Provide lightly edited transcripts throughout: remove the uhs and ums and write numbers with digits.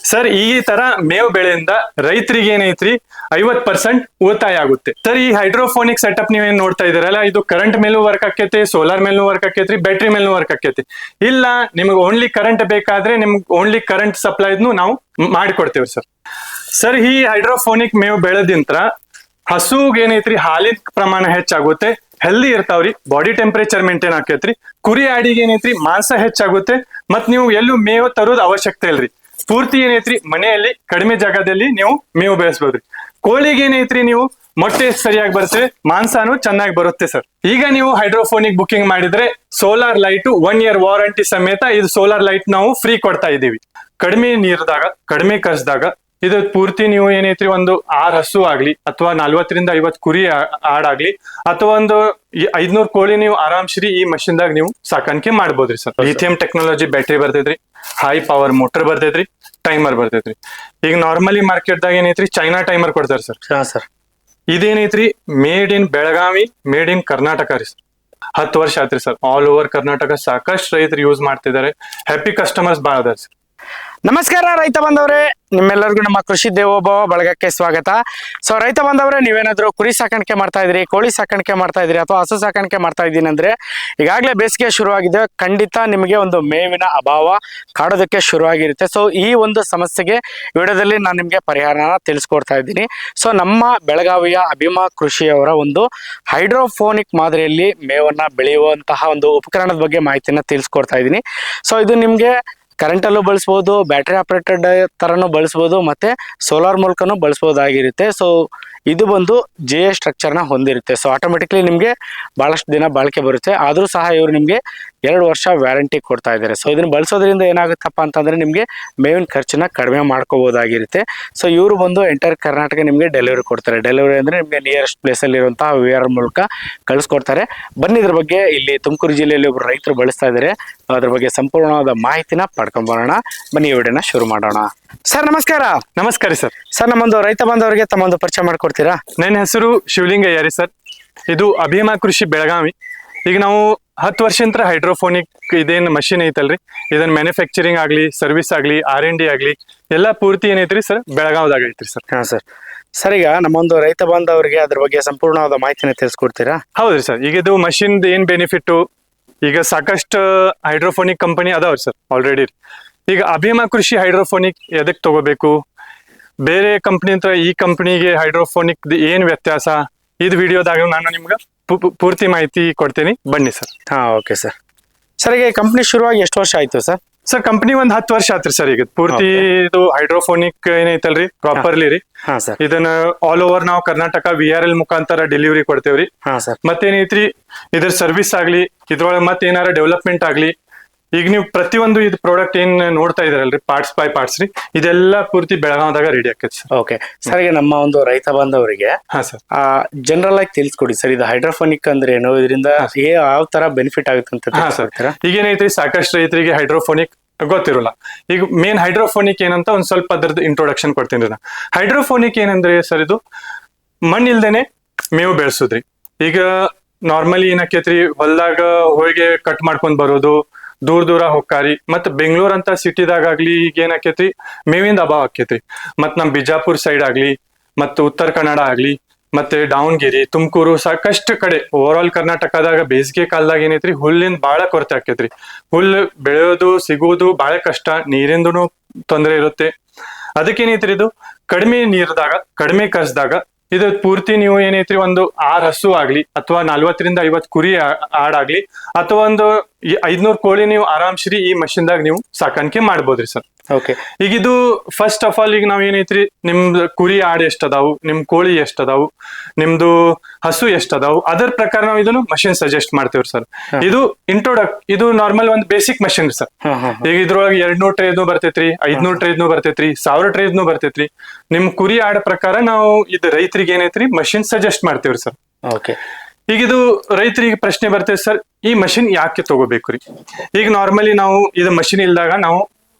Sir ಈ ತರ ಮೇವು ಬೆಳೆಯಿಂದ ರೈತರಿಗೆ ಏನೈತ್ರಿ 50% ಉಳಿತಾಯ ಆಗುತ್ತೆ ಸರ್. ಈ ಹೈಡ್ರೋಫೋನಿಕ್ ಸೆಟಪ್ ನೀವೇನ್ ನೋಡ್ತಾ ಇದೀರಲ್ಲ, ಇದು ಕರೆಂಟ್ ಮೇಲೂ ವರ್ಕ್ ಆಕೈತಿ, ಸೋಲಾರ್ ಮೇಲೂ ವರ್ಕ್ ಆಕೈತಿ, ಬ್ಯಾಟ್ರಿ ಮೇಲೂ ವರ್ಕ್ ಆಕೈತಿ. ಇಲ್ಲ ನಿಮ್ಗೆ ಓನ್ಲಿ ಕರೆಂಟ್ ಬೇಕಾದ್ರೆ ನಿಮ್ಗೆ ಓನ್ಲಿ ಕರೆಂಟ್ ಸಪ್ಲೈನು ನಾವು ಮಾಡಿಕೊಡ್ತೇವೆ ಸರ್. ಸರ್ ಈ ಹೈಡ್ರೋಫೋನಿಕ್ ಮೇವು ಬೆಳೆದಿಂತ್ರ ಹಸುಗೆ ಏನೈತ್ರಿ ಹಾಲಿನ ಪ್ರಮಾಣ ಹೆಚ್ಚಾಗುತ್ತೆ, ಹೆಲ್ದಿ ಇರ್ತಾವ್ರಿ, ಬಾಡಿ ಟೆಂಪರೇಚರ್ ಮೇಂಟೈನ್ ಆಕೈತ್ರಿ. ಕುರಿ ಆಡಿಗೆ ಏನೈತ್ರಿ ಮಾಂಸ ಹೆಚ್ಚಾಗುತ್ತೆ, ಮತ್ ನೀವು ಎಲ್ಲೂ ಮೇವು ತರೋದ್ ಅವಶ್ಯಕತೆ ಇಲ್ರಿ. ಪೂರ್ತಿ ಏನೈತ್ರಿ ಮನೆಯಲ್ಲಿ ಕಡಿಮೆ ಜಾಗದಲ್ಲಿ ನೀವು ಮೇವು ಬೆಳೆಸಬಹುದ್ರಿ. ಕೋಳಿಗೆ ಏನೈತ್ರಿ ನೀವು ಮೊಟ್ಟೆ ಸರಿಯಾಗಿ ಬರುತ್ತೆ, ಮಾಂಸನು ಚೆನ್ನಾಗಿ ಬರುತ್ತೆ ಸರ್. ಈಗ ನೀವು ಹೈಡ್ರೋಫೋನಿಕ್ ಬುಕಿಂಗ್ ಮಾಡಿದ್ರೆ ಸೋಲಾರ್ ಲೈಟ್ 1 year ವಾರಂಟಿ ಸಮೇತ ಇದು ಸೋಲಾರ್ ಲೈಟ್ ನಾವು ಫ್ರೀ ಕೊಡ್ತಾ ಇದೀವಿ. ಕಡಿಮೆ ನೀರ್ದಾಗ ಕಡಿಮೆ ಖರ್ಚದಾಗ ಇದು ಪೂರ್ತಿ ನೀವು ಏನೈತ್ರಿ ಒಂದು 6 ಹಸು ಆಗ್ಲಿ ಅಥವಾ 40 ರಿಂದ 50 ಕುರಿ ಆಡಾಗ್ಲಿ ಅಥವಾ ಒಂದು 500 ಕೋಳಿ ನೀವು ಆರಾಮ್ಶ್ರೀ ಈ ಮಷಿನ್ ದಾಗ ನೀವು ಸಾಕಾಣಿಕೆ ಮಾಡ್ಬೋದ್ರಿ ಸರ್. ಲಿಥಿಯಂ ಟೆಕ್ನಾಲಜಿ ಬ್ಯಾಟ್ರಿ ಬರ್ತೈತ್ರಿ, ಹೈ ಪವರ್ ಮೋಟರ್ ಬರ್ತೈತ್ರಿ, ಟೈಮರ್ ಬರ್ತೈತ್ರಿ. ಈಗ ನಾರ್ಮಲಿ ಮಾರ್ಕೆಟ್ ದಾಗ ಏನೈತ್ರಿ ಚೈನಾ ಟೈಮರ್ ಕೊಡ್ತಾರೆ ಸರ್. ಸರ್ ಇದೇನೈತ್ರಿ made in Belagavi, made in Karnataka ರೀ ಸರ್. 10 ವರ್ಷ ಆತ್ರಿ ಸರ್. ಆಲ್ ಓವರ್ ಕರ್ನಾಟಕ ಸಾಕಷ್ಟು ರೈತರು ಯೂಸ್ ಮಾಡ್ತಿದ್ದಾರೆ. ಹ್ಯಾಪಿ ಕಸ್ಟಮರ್ಸ್ ಭಾಳ ಅದಾರ ಸರ್. ನಮಸ್ಕಾರ ರೈತ ಬಾಂಧವರೇ, ನಿಮ್ಮೆಲ್ಲರಿಗೂ ನಮ್ಮ ಕೃಷಿ ದೇವೋಭವ ಬಳಗಕ್ಕೆ ಸ್ವಾಗತ. ಸೊ ರೈತ ಬಾಂಧವರೇ, ನೀವೇನಾದ್ರೂ ಕುರಿ ಸಾಕಾಣಿಕೆ ಮಾಡ್ತಾ ಇದ್ರಿ, ಕೋಳಿ ಸಾಕಾಣಿಕೆ ಮಾಡ್ತಾ ಇದ್ರಿ ಅಥವಾ ಹಸು ಸಾಕಾಣಿಕೆ ಮಾಡ್ತಾ ಇದ್ದೀನಿ ಅಂದ್ರೆ ಈಗಾಗಲೇ ಬೇಸಿಗೆ ಶುರುವಾಗಿದೆ, ಖಂಡಿತ ನಿಮಗೆ ಒಂದು ಮೇವಿನ ಅಭಾವ ಕಾಡೋದಕ್ಕೆ ಶುರುವಾಗಿರುತ್ತೆ. ಸೊ ಈ ಒಂದು ಸಮಸ್ಯೆಗೆ ವಿಡಿಯೋದಲ್ಲಿ ನಾನು ನಿಮಗೆ ಪರಿಹಾರನ ತಿಳಿಸ್ಕೊಡ್ತಾ ಇದ್ದೀನಿ. ಸೊ ನಮ್ಮ ಬೆಳಗಾವಿಯ ಅಭಿಮಾ ಕೃಷಿಯವರ ಒಂದು ಹೈಡ್ರೋಫೋನಿಕ್ ಮಾದರಿಯಲ್ಲಿ ಮೇವನ್ನ ಬೆಳೆಯುವಂತಹ ಒಂದು ಉಪಕರಣದ ಬಗ್ಗೆ ಮಾಹಿತಿನ ತಿಳಿಸ್ಕೊಡ್ತಾ ಇದ್ದೀನಿ. ಸೊ ಇದು ನಿಮಗೆ ಕರೆಂಟಲ್ಲೂ ಬಳಸ್ಬೋದು, ಬ್ಯಾಟ್ರಿ ಆಪರೇಟೆಡ್ ಥರನೂ ಬಳಸ್ಬೋದು, ಮತ್ತು ಸೋಲಾರ್ ಮೂಲಕನೂ ಬಳಸ್ಬೋದಾಗಿರುತ್ತೆ. ಸೊ ಇದು ಬಂದು ಜೆ ಸ್ಟ್ರಕ್ಚರ್ನ ಹೊಂದಿರುತ್ತೆ. ಸೊ ಆಟೋಮೆಟಿಕ್ಲಿ ನಿಮಗೆ ಭಾಳಷ್ಟು ದಿನ ಬಾಳಿಕೆ ಬರುತ್ತೆ. ಆದರೂ ಸಹ ಇವರು ನಿಮಗೆ 2 ವರ್ಷ ವ್ಯಾರಂಟಿ ಕೊಡ್ತಾ ಇದ್ದಾರೆ. ಸೊ ಇದನ್ನು ಬಳಸೋದ್ರಿಂದ ಏನಾಗುತ್ತಪ್ಪ ಅಂತಂದರೆ ನಿಮಗೆ ಮೇವಿನ ಖರ್ಚನ್ನ ಕಡಿಮೆ ಮಾಡ್ಕೋಬೋದಾಗಿರುತ್ತೆ. ಸೊ ಇವರು ಬಂದು ಎಂಟರ್ ಕರ್ನಾಟಕ ನಿಮಗೆ ಡೆಲಿವರಿ ಕೊಡ್ತಾರೆ. ಡೆಲಿವರಿ ಅಂದರೆ ನಿಮಗೆ ನಿಯರೆಸ್ಟ್ ಪ್ಲೇಸಲ್ಲಿರುವಂತಹ VR ಮೂಲಕ ಕಳಿಸ್ಕೊಡ್ತಾರೆ. ಬನ್ನಿ, ಇದ್ರ ಬಗ್ಗೆ ಇಲ್ಲಿ ತುಮಕೂರು ಜಿಲ್ಲೆಯಲ್ಲಿ ಒಬ್ಬರು ರೈತರು ಬಳಸ್ತಾ ಇದ್ದಾರೆ, ಅದ್ರ ಬಗ್ಗೆ ಸಂಪೂರ್ಣವಾದ ಮಾಹಿತಿನ ಪಡ್ಕೊಂಬರೋಣ. ಬನ್ನಿ, ವಿಡಿಯೋನ ಶುರು ಮಾಡೋಣ. ಸರ್ ನಮಸ್ಕಾರ. ನಮಸ್ಕಾರ ಸರ್. ಸರ್ ನಮ್ಮೊಂದು ರೈತ ಬಾಂಧವರಿಗೆ ತಮ್ಮೊಂದು ಪರಿಚಯ ಮಾಡ್ಕೊಡ್ತೀರಾ? ನನ್ನ ಹೆಸರು ಶಿವಲಿಂಗಯ್ಯ ರೀ ಸರ್. ಇದು ಅಭಿಮಾ ಕೃಷಿ ಬೆಳಗಾವಿ. ಈಗ ನಾವು 10 ವರ್ಷದಿಂದ ಹೈಡ್ರೋಫೋನಿಕ್ ಇದೇನು ಮಷಿನ್ ಐತಲ್ರಿ, ಇದನ್ನ ಮ್ಯಾನುಫ್ಯಾಕ್ಚರಿಂಗ್ ಆಗ್ಲಿ, ಸರ್ವಿಸ್ ಆಗ್ಲಿ, R&D ಆಗ್ಲಿ ಎಲ್ಲ ಪೂರ್ತಿ ಏನೈತ್ರಿ ಸರ್ ಬೆಳಗಾವದಾಗ ಐತ್ರಿ ಸರ್. ಹಾ ಸರ್. ಸರ್ ಈಗ ನಮ್ಮೊಂದು ರೈತ ಬಾಂಧವರಿಗೆ ಅದ್ರ ಬಗ್ಗೆ ಸಂಪೂರ್ಣವಾದ ಮಾಹಿತಿನ ತಿಳಿಸ್ಕೊಡ್ತೀರಾ? ಹೌದ್ರಿ ಸರ್. ಈಗ ಇದು ಮಷಿನ್ ಏನ್ ಬೆನಿಫಿಟ್, ಈಗ ಸಾಕಷ್ಟು ಹೈಡ್ರೋಫೋನಿಕ್ ಕಂಪನಿ ಅದಾವ್ರಿ ಸರ್ ಆಲ್ರೆಡಿ. ಈಗ ಅಭಿಮಾ ಕೃಷಿ ಹೈಡ್ರೋಫೋನಿಕ್ ಎದಕ್ ತಗೋಬೇಕು, ಬೇರೆ ಕಂಪ್ನಿ ಅಂತ ಈ ಕಂಪ್ನಿಗೆ ಹೈಡ್ರೋಫೋನಿಕ್ ಏನ್ ವ್ಯತ್ಯಾಸ, ಇದು ವಿಡಿಯೋದಾಗ ನಾನು ನಿಮ್ಗೆ ಪೂರ್ತಿ ಮಾಹಿತಿ ಕೊಡ್ತೀನಿ. ಬನ್ನಿ ಸರ್. ಹಾ ಓಕೆ ಸರ್. ಸರ್ ಈಗ ಕಂಪ್ನಿ ಶುರುವಾಗಿ ಎಷ್ಟು ವರ್ಷ ಆಯ್ತು ಸರ್? ಸರ್ ಕಂಪ್ನಿ ಒಂದ್ 10 ವರ್ಷ ಆತ್ರಿ ಸರ್. ಈಗ ಪೂರ್ತಿ ಇದು ಹೈಡ್ರೋಫೋನಿಕ್ ಏನೈತಲ್ರಿ ಪ್ರಾಪರ್ಲಿ ರೀ, ಇದನ್ನ ಆಲ್ ಓವರ್ ನಾವು ಕರ್ನಾಟಕ VRL ಮುಖಾಂತರ ಡೆಲಿವರಿ ಕೊಡ್ತೇವ್ರಿ. ಮತ್ತೇನೈತ್ರಿ ಇದ್ರ ಸರ್ವಿಸ್ ಆಗ್ಲಿ, ಇದ್ರೊಳಗೆ ಮತ್ತೆ ಏನಾರ ಡೆವಲಪ್ಮೆಂಟ್ ಆಗ್ಲಿ, ಈಗ ನೀವು ಪ್ರತಿಯೊಂದು ಇದು ಪ್ರಾಡಕ್ಟ್ ಏನ್ ನೋಡ್ತಾ ಇದಾರಲ್ರಿ ಪಾರ್ಟ್ಸ್ ಬೈ ಪಾರ್ಟ್ಸ್ ರೀ, ಇದೆಲ್ಲ ಪೂರ್ತಿ ಬೆಳಗಾವದಾಗ ರೆಡಿ ಆಕೈತಿ ಸರ್. Okay sir. ಈಗ ನಮ್ಮ ಒಂದು ರೈತ ಬಾಂಧವರಿಗೆ ಜನರಲ್ ಆಗಿ ತಿಳಿಸ್ಕೊಡಿ ಸರ್, ಇದು ಹೈಡ್ರೋಫೋನಿಕ್ ಅಂದ್ರೆ ಏನು, ಇದರಿಂದ ಯಾವ ತರ ಬೆನಿಫಿಟ್ ಆಗುತ್ತೆ ಅಂತ. ಈಗ ಏನೈತ್ರಿ ಸಾಕಷ್ಟು ರೈತರಿಗೆ ಹೈಡ್ರೋಫೋನಿಕ್ ಗೊತ್ತಿರೋಲ್ಲ. ಈಗ ಮೇನ್ ಹೈಡ್ರೋಫೋನಿಕ್ ಏನಂತ ಒಂದ್ ಸ್ವಲ್ಪ ಅದ್ರದ್ದು ಇಂಟ್ರೊಡಕ್ಷನ್ ಕೊಡ್ತೀನಿ ರೀ. ಹೈಡ್ರೋಫೋನಿಕ್ ಏನಂದ್ರೆ ಸರ್, ಇದು ಮಣ್ಣಿಲ್ದೇನೆ ಮೇವು ಬೆಳೆಸೋದ್ರಿ. ಈಗ ನಾರ್ಮಲಿ ಏನಾಕೈತ್ರಿ ಹೊಲ್ದಾಗ ಹೋಳಿಗೆ ಕಟ್ ಮಾಡ್ಕೊಂಡ್ ಬರೋದು, ದೂರ ಹೋಗ್ಕಾರಿ, ಮತ್ ಬೆಂಗಳೂರು ಅಂತ ಸಿಟಿದಾಗ ಆಗ್ಲಿ ಈಗ ಏನಾಕೈತ್ರಿ ಮೇವಿಂದ ಅಭಾವ ಆಕೈತ್ರಿ. ಮತ್ ನಮ್ ಬಿಜಾಪುರ್ ಸೈಡ್ ಆಗ್ಲಿ, ಮತ್ತು ಉತ್ತರ ಕನ್ನಡ ಆಗ್ಲಿ, ಮತ್ತೆ ದಾವಣಗೆರೆ, ತುಮಕೂರು, ಸಾಕಷ್ಟು ಕಡೆ ಓವರ್ ಆಲ್ ಕರ್ನಾಟಕದಾಗ ಬೇಸಿಗೆ ಕಾಲದಾಗ ಏನೈತ್ರಿ ಹುಲ್ಲಿಂದ ಬಾಳ ಕೊರತೆ ಆಕೈತ್ರಿ. ಹುಲ್ಲು ಬೆಳೆಯೋದು ಸಿಗೋದು ಬಾಳ ಕಷ್ಟ, ನೀರಿಂದನು ತೊಂದರೆ ಇರುತ್ತೆ. ಅದಕ್ಕೇನೈತ್ರಿ ಇದು ಕಡಿಮೆ ನೀರ್ದಾಗ ಕಡಿಮೆ ಖರ್ಚದಾಗ ಇದು ಪೂರ್ತಿ ನೀವು ಏನೈತ್ರಿ ಒಂದು 6 ಹಸು ಆಗ್ಲಿ ಅಥವಾ 40 ರಿಂದ 50 ಕುರಿ ಆಡಾಗ್ಲಿ ಅಥವಾ ಒಂದು 500 ಕೋಳಿ ನೀವು ಆರಾಮ್ಶ್ರೀ ಈ ಮಷಿನ್ ದಾಗ ನೀವು ಸಾಕಾಣಿಕೆ ಮಾಡ್ಬೋದ್ರಿ ಸರ್. ಓಕೆ. ಈಗ ಇದು ಫಸ್ಟ್ ಆಫ್ ಆಲ್ ಈಗ ನಾವ್ ಏನೈತ್ರಿ ನಿಮ್ದು ಕುರಿ ಆಡ್ ಎಷ್ಟ್ ಅದಾವು, ನಿಮ್ ಕೋಳಿ ಎಷ್ಟ್ ಅದಾವು, ನಿಮ್ದು ಹಸು ಎಷ್ಟ್ ಅದಾವು, ಅದರ ಪ್ರಕಾರ ನಾವು ಇದನ್ನು ಮಷಿನ್ ಸಜೆಸ್ಟ್ ಮಾಡ್ತೇವ್ರಿ ಸರ್. ಇದು ಇದು ನಾರ್ಮಲ್ ಒಂದು ಬೇಸಿಕ್ ಮಷಿನ್ ಸರ್. ಈಗ ಇದ್ರೊಳಗೆ 200 ಟ್ರೇದ್ನು ಬರ್ತೈತ್ರಿ, 500 ಟ್ರೇದ್ನು ಬರ್ತೈತ್ರಿ, 1000 ಟ್ರೇದ್ನು ಬರ್ತೈತ್ರಿ. ನಿಮ್ ಕುರಿ ಆಡ ಪ್ರಕಾರ ನಾವು ಇದು ರೈತರಿಗೆ ಏನೈತ್ರಿ ಮಷಿನ್ ಸಜೆಸ್ಟ್ ಮಾಡ್ತೇವ್ರಿ ಸರ್. ಓಕೆ. ಈಗ ಇದು ರೈತರಿಗೆ ಪ್ರಶ್ನೆ ಬರ್ತೇವೆ ಸರ್, ಈ ಮಷಿನ್ ಯಾಕೆ ತಗೋಬೇಕು ರೀ? ಈಗ ನಾರ್ಮಲಿ ನಾವು ಇದು ಮಷಿನ್ ಇಲ್ದಾಗ ನಾವು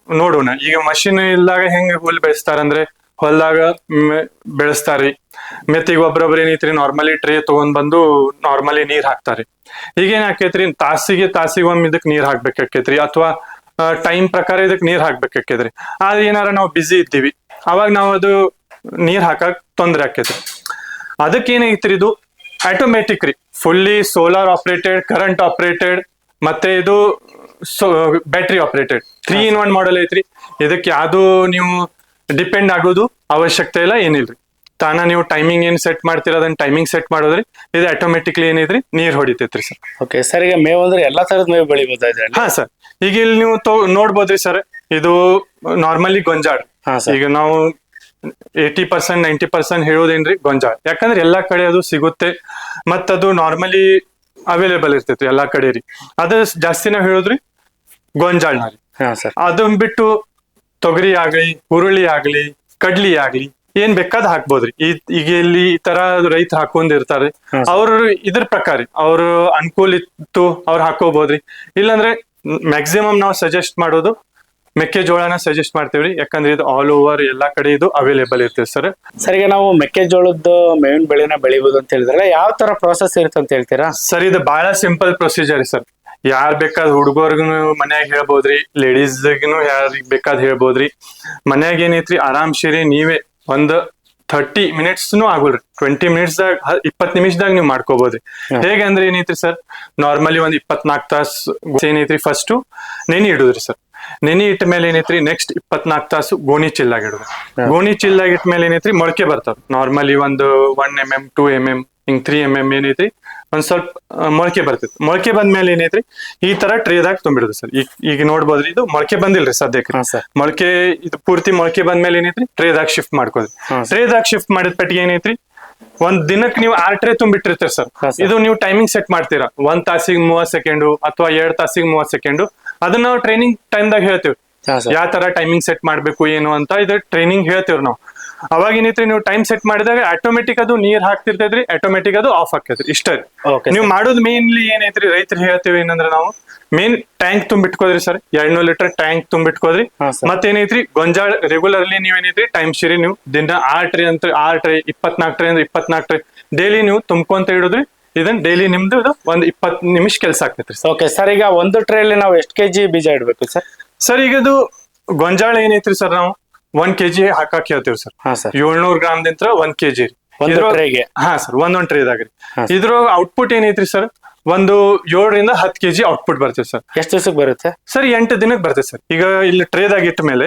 ನೋಡೋಣ. ಈಗ ಮಷಿನ್ ಇಲ್ದಾಗ ಹೆಂಗ್ ಹುಲ್ ಬೆಳೆಸ್ತಾರಂದ್ರೆ ಹೊಲ್ದಾಗ ಬೆಳೆಸ್ತಾರ್ರಿ. ಮತ್ತೆ ಈಗ ಒಬ್ರೊಬ್ರು ಏನೈತ್ರಿ ನಾರ್ಮಲಿ ಟ್ರೇ ತಗೊಂಡ್ ಬಂದು ನಾರ್ಮಲಿ ನೀರ್ ಹಾಕ್ತಾರಿ. ಈಗೇನ್ ಆಕೈತ್ರಿ ತಾಸಿಗೆ ಒಮ್ಮೆ ಇದಕ್ ನೀರ್ ಹಾಕ್ಬೇಕಾಕೈತ್ರಿ, ಅಥವಾ ಟೈಮ್ ಪ್ರಕಾರ ಇದಕ್ಕೆ ನೀರ್ ಹಾಕ್ಬೇಕಾಕೈತ್ರಿ. ಆದ್ರೆ ಏನಾರ ನಾವು ಬಿಸಿ ಇದ್ದೀವಿ ಅವಾಗ ನಾವು ಅದು ನೀರ್ ಹಾಕಕ್ ತೊಂದ್ರೆ ಆಕೈತ್ರಿ. ಅದಕ್ಕೆ ಏನೈತ್ರಿ ಇದು ಆಟೋಮೆಟಿಕ್ ರೀ, fully solar operated, current operated, ಮತ್ತೆ ಇದು ಬ್ಯಾಟ್ರಿ ಆಪರೇಟೆಡ್ 3-in-1 ಮಾಡೆಲ್ ಐತ್ರಿ. ಇದಕ್ಕೆ ಯಾವ್ದು ನೀವು ಡಿಪೆಂಡ್ ಆಗೋದು ಅವಶ್ಯಕತೆ ಇಲ್ಲ, ಏನಿಲ್ರಿ. ತಾನ ನೀವು ಟೈಮಿಂಗ್ ಏನ್ ಸೆಟ್ ಮಾಡ್ತೀರ ಅದನ್ನ ಟೈಮಿಂಗ್ ಸೆಟ್ ಮಾಡೋದ್ರಿ, ಇದು ಆಟೋಮೆಟಿಕ್ಲಿ ಏನೈತ್ರಿ ನೀರ್ ಹೊಡಿತೈತ್ರಿ ಸರ್. ಓಕೆ ಸರ್, ಈಗ ಮೇವು ಅಂದ್ರೆ ಎಲ್ಲಾ ತರದ ಮೇವು ಬೆಳಿಬೋದಾ ಇದ್ರಲ್ಲಿ? ಹಾ ಸರ್, ಈಗ ಇಲ್ಲಿ ನೀವು ನೋಡ್ಬೋದ್ರಿ ಸರ್, ಇದು ನಾರ್ಮಲಿ ಗೊಂಜಾಳ. ಹಾ ಸರ್. ಈಗ ನಾವು 80% 90% ಹೇಳೋದೇನ್ರಿ ಗೊಂಜಾಳ, ಯಾಕಂದ್ರೆ ಎಲ್ಲಾ ಕಡೆ ಅದು ಸಿಗುತ್ತೆ ಮತ್ತದು ನಾರ್ಮಲಿ ಅವೈಲೇಬಲ್ ಇರ್ತೈತ್ರಿ ಎಲ್ಲಾ ಕಡೆ ರೀ. ಅದ ಜಾಸ್ತಿ ನಾವ್ ಹೇಳೋದ್ರಿ ಗೊಂಜಾಳ ರೀ. ಹಾ ಸರ್. ಅದನ್ ಬಿಟ್ಟು ತೊಗರಿ ಆಗ್ಲಿ, ಹುರುಳಿ ಆಗ್ಲಿ, ಕಡ್ಲಿ ಆಗ್ಲಿ, ಏನ್ ಬೇಕಾದ್ ಹಾಕ್ಬೋದ್ರಿ. ಈಗ ಇಲ್ಲಿ ಈ ತರ ರೈತ ಹಾಕೊಂಡಿರ್ತಾರೆ, ಅವ್ರ ಇದ್ರ ಪ್ರಕಾರ ಅವ್ರ ಅನುಕೂಲ ಇತ್ತು ಅವ್ರು ಹಾಕೋಬಹುದ್ರಿ. ಇಲ್ಲಾಂದ್ರೆ ಮ್ಯಾಕ್ಸಿಮಮ್ ನಾವು ಸಜೆಸ್ಟ್ ಮಾಡೋದು ಮೆಕ್ಕೆಜೋಳನ ಸಜೆಸ್ಟ್ ಮಾಡ್ತೇವ್ರಿ, ಯಾಕಂದ್ರೆ ಇದು ಆಲ್ ಓವರ್ ಎಲ್ಲಾ ಕಡೆ ಇದು ಅವೈಲೇಬಲ್ ಇರ್ತೇವೆ ಸರ್. ಸರ್, ಈಗ ನಾವು ಮೆಕ್ಕೆಜೋಳದ ಮೇವಿನ ಬೆಳೆನ ಬೆಳಿಬಹುದು ಅಂತ ಹೇಳಿದ್ರಲ್ಲ, ಯಾವ ತರ ಪ್ರೋಸೆಸ್ ಇರುತ್ತೆ ಅಂತ ಹೇಳ್ತೀರಾ? ಸರ್, ಇದು ಬಹಳ ಸಿಂಪಲ್ ಪ್ರೊಸೀಜರ್ ಸರ್. ಯಾರ್ ಬೇಕಾದ್ ಹುಡುಗರ್ಗು ಮನ್ಯಾಗ ಹೇಳ್ಬೋದ್ರಿ, ಲೇಡೀಸ್ಗೂ ಯಾರಿಗ್ ಬೇಕಾದ್ ಹೇಳ್ಬೋದ್ರಿ. ಮನ್ಯಾಗ ಏನೈತ್ರಿ ಆರಾಮ್ ಸೇರಿ ನೀವೇ ಒಂದ್ 30 ಮಿನಿಟ್ಸ್ನು ಆಗುಲ್ರಿ, 20 ಮಿನಿಟ್ಸ್ದಾಗ 20 ನಿಮಿಷದಾಗ ನೀವು ಮಾಡ್ಕೋಬಹುದ್ರಿ. ಹೇಗೆ ಅಂದ್ರೆ ಏನೈತ್ರಿ ಸರ್, ನಾರ್ಮಲಿ ಒಂದ್ 24 ತಾಸು ಏನೈತ್ರಿ ಫಸ್ಟ್ ನೆನಿ ಇಡುದ್ರಿ ಸರ್. ನೆನಿ ಇಟ್ಟ ಮೇಲೆ ಏನೈತ್ರಿ ನೆಕ್ಸ್ಟ್ 24 ತಾಸು ಗೋಣಿ ಚಿಲ್ಲಾಗ ಇಡುದು. ಗೋಣಿ ಚಿಲ್ಲಾಗ ಇಟ್ಟ ಮೇಲೆ ಏನೈತ್ರಿ ಮೊಳಕೆ ಬರ್ತಾವ. ನಾರ್ಮಲಿ ಒಂದು 1 mm 2 mm ಹಿಂಗ್ 3 mm ಏನೈತ್ರಿ ಒಂದ್ ಸ್ವಲ್ಪ ಮೊಳಕೆ ಬರ್ತೈತಿ. ಮೊಳಕೆ ಬಂದ್ಮೇಲೆ ಏನೈತ್ರಿ ಈ ತರ ಟ್ರೇದಾಗ ತುಂಬಿಡುದು ಸರ್. ಈಗ ನೋಡ್ಬೋದ್ರಿ, ಇದು ಮೊಳಕೆ ಬಂದಿಲ್ರಿ ಸದ್ಯಕ್ಕೆ. ಮೊಳಕೆ ಇದು ಪೂರ್ತಿ ಮೊಳಕೆ ಬಂದ್ಮೇಲೆ ಏನೈತ್ರಿ ಟ್ರೇದಾಗ ಶಿಫ್ಟ್ ಮಾಡ್ಕೋದ್ರಿ. ಟ್ರೇದಾಗ ಶಿಫ್ಟ್ ಮಾಡಿದ ಪೆಟ್ಟಿಗೆ ಏನೈತ್ರಿ ಒಂದ್ ದಿನಕ್ಕೆ ನೀವು 6 ಟ್ರೇ ತುಂಬಿಟ್ಟಿರ್ತೀರಿ ಸರ್. ಇದು ನೀವು ಟೈಮಿಂಗ್ ಸೆಟ್ ಮಾಡ್ತೀರಾ, 1 ತಾಸಿಗೆ 30 ಸೆಕೆಂಡು ಅಥವಾ 2 ತಾಸಿಗೆ 30 ಸೆಕೆಂಡು. ಅದನ್ನ ನಾವು ಟ್ರೈನಿಂಗ್ ಟೈಮ್ದಾಗ ಹೇಳ್ತೇವೆ ಯಾವ ತರ ಟೈಮಿಂಗ್ ಸೆಟ್ ಮಾಡ್ಬೇಕು ಏನು ಅಂತ. ಇದು ಟ್ರೈನಿಂಗ್ ಹೇಳ್ತೇವ್ರಿ ನಾವು. ಅವಾಗ ಏನೈತ್ರಿ ನೀವು ಟೈಮ್ ಸೆಟ್ ಮಾಡಿದಾಗ ಆಟೋಮೆಟಿಕ್ ಅದು ನೀರ್ ಹಾಕ್ತಿರ್ತೈತ್ರಿ, ಆಟೋಮೆಟಿಕ್ ಅದು ಆಫ್ ಆಕೈತ್ರಿ. ಇಷ್ಟ ನೀವು ಮಾಡೋದು ಮೇನ್ಲಿ ಏನೈತ್ರಿ ರೈತರು ಹೇಳ್ತೇವೆ ಏನಂದ್ರೆ ನಾವು ಮೇನ್ ಟ್ಯಾಂಕ್ ತುಂಬಿಟ್ಕೋದ್ರಿ ಸರ್. 200 ಲೀಟರ್ ಟ್ಯಾಂಕ್ ತುಂಬಿಟ್ಕೋದ್ರಿ. ಮತ್ತೇನೈತ್ರಿ ಗೊಂಜಾಳ ರೆಗ್ಯುಲರ್ಲಿ ನೀವೇನೈತ್ರಿ ಟೈಮ್ ಶೀರಿ ನೀವು ದಿನ 6 ಟ್ರೇ ಅಂತ 6 ಟ್ರೇ, 24 ಟ್ರೇ ಅಂದ್ರೆ 24 ಟ್ರೇ ಡೈಲಿ ನೀವು ತುಂಬ್ಕೊಂತ ಇಡುದ್ರಿ. ಇದನ್ನ ಡೈಲಿ ನಿಮ್ದು ಒಂದ್ 20 ನಿಮಿಷ ಕೆಲ್ಸ ಆಗ್ತೈತ್ರಿ. ಓಕೆ ಸರ್, ಈಗ ಒಂದು ಟ್ರೇಲಿ ನಾವು ಎಷ್ಟು ಕೆಜಿ ಬೀಜ ಇಡ್ಬೇಕು ಸರ್? ಸರ್, ಈಗ ಅದು ಗೊಂಜಾಳ ಏನೈತ್ರಿ ಸರ್, ನಾವು 1 kg ಹಾಕಾಕ್ ಹೇಳ್ತೇವ್ರಿ ಸರ್. 700 ಗ್ರಾಮ್ದಿಂತ್ರ 1 kg ರೀ. ಹಾ ಸರ್, ಒಂದೊಂದ್ ಟ್ರೇದಾಗ್ರಿ. ಇದ್ರ ಔಟ್ಪುಟ್ ಏನೈತ್ರಿ ಸರ್, ಒಂದು 7 ರಿಂದ 10 kg ಔಟ್ಪುಟ್ ಬರ್ತೇವೆ ಸರ್. ಎಷ್ಟು ದಿವಸಕ್ಕೆ ಬರುತ್ತೆ ಸರ್? 8 ದಿನಕ್ಕೆ ಬರ್ತೇವೆ ಸರ್. ಈಗ ಇಲ್ಲಿ ಟ್ರೇದಾಗ ಇಟ್ಟ ಮೇಲೆ